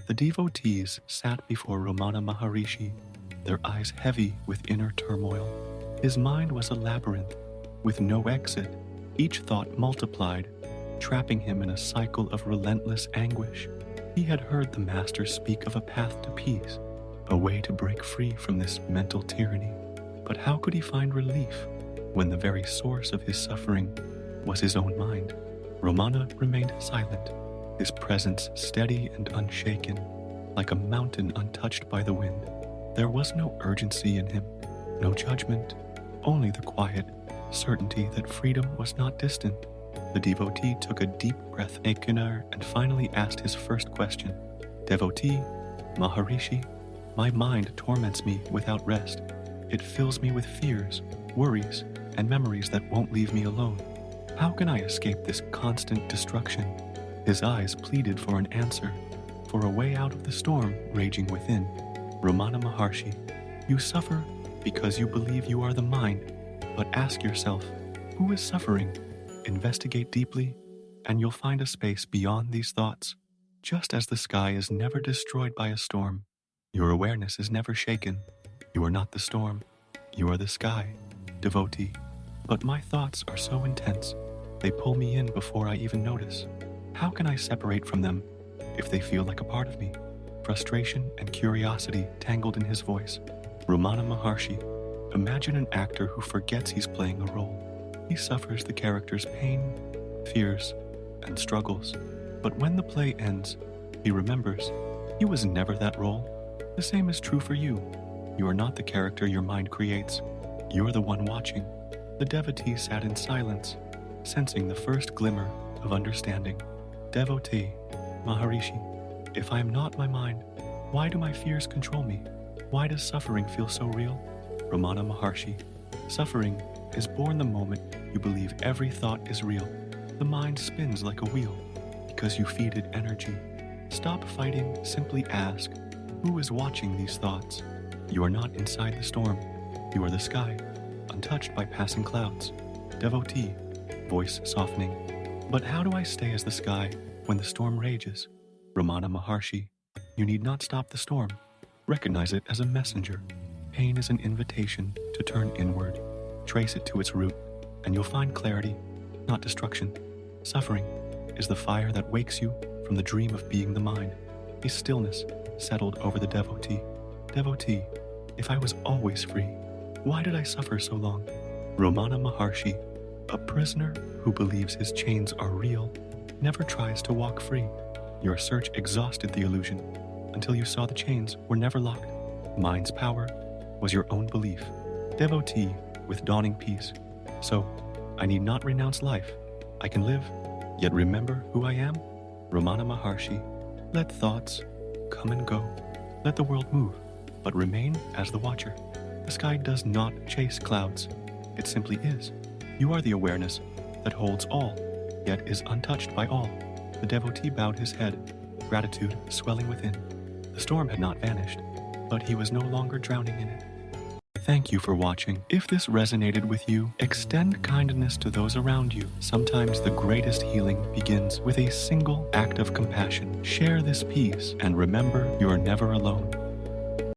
The devotees sat before Ramana Maharishi, their eyes heavy with inner turmoil. His mind was a labyrinth, with no exit. Each thought multiplied, trapping him in a cycle of relentless anguish. He had heard the master speak of a path to peace, a way to break free from this mental tyranny. But how could he find relief when the very source of his suffering was his own mind? Ramana remained silent, his presence steady and unshaken, like a mountain untouched by the wind. There was no urgency in him, no judgment, only the quiet certainty that freedom was not distant. The devotee took a deep breath and finally asked his first question. Devotee, Maharishi, my mind torments me without rest. It fills me with fears, worries, and memories that won't leave me alone. How can I escape this constant destruction? His eyes pleaded for an answer, for a way out of the storm raging within. Ramana Maharshi, you suffer because you believe you are the mind, but ask yourself, who is suffering? Investigate deeply, and you'll find a space beyond these thoughts. Just as the sky is never destroyed by a storm, your awareness is never shaken. You are not the storm, you are the sky, devotee. But my thoughts are so intense, they pull me in before I even notice. How can I separate from them if they feel like a part of me? Frustration and curiosity tangled in his voice. Ramana Maharshi, imagine an actor who forgets he's playing a role. He suffers the character's pain, fears, and struggles. But when the play ends, he remembers he was never that role. The same is true for you. You are not the character your mind creates. You're the one watching. The devotee sat in silence, sensing the first glimmer of understanding. Devotee, Maharishi, if I am not my mind, why do my fears control me? Why does suffering feel so real? Ramana Maharshi, suffering is born the moment you believe every thought is real. The mind spins like a wheel because you feed it energy. Stop fighting, simply ask, who is watching these thoughts? You are not inside the storm. You are the sky, untouched by passing clouds. Devotee, voice softening. But how do I stay as the sky when the storm rages? Ramana Maharshi, you need not stop the storm. Recognize it as a messenger. Pain is an invitation to turn inward. Trace it to its root, and you'll find clarity, not destruction. Suffering is the fire that wakes you from the dream of being the mind. A stillness settled over the devotee. Devotee, if I was always free, why did I suffer so long? Ramana Maharshi, a prisoner who believes his chains are real, never tries to walk free. Your search exhausted the illusion until you saw the chains were never locked. Mind's power was your own belief. Devotee with dawning peace. So, I need not renounce life. I can live, yet remember who I am? Ramana Maharshi, let thoughts come and go. Let the world move, but remain as the watcher. The sky does not chase clouds. It simply is. You are the awareness that holds all, yet is untouched by all. The devotee bowed his head, gratitude swelling within. The storm had not vanished, but he was no longer drowning in it. Thank you for watching. If this resonated with you, extend kindness to those around you. Sometimes the greatest healing begins with a single act of compassion. Share this piece and remember you are never alone.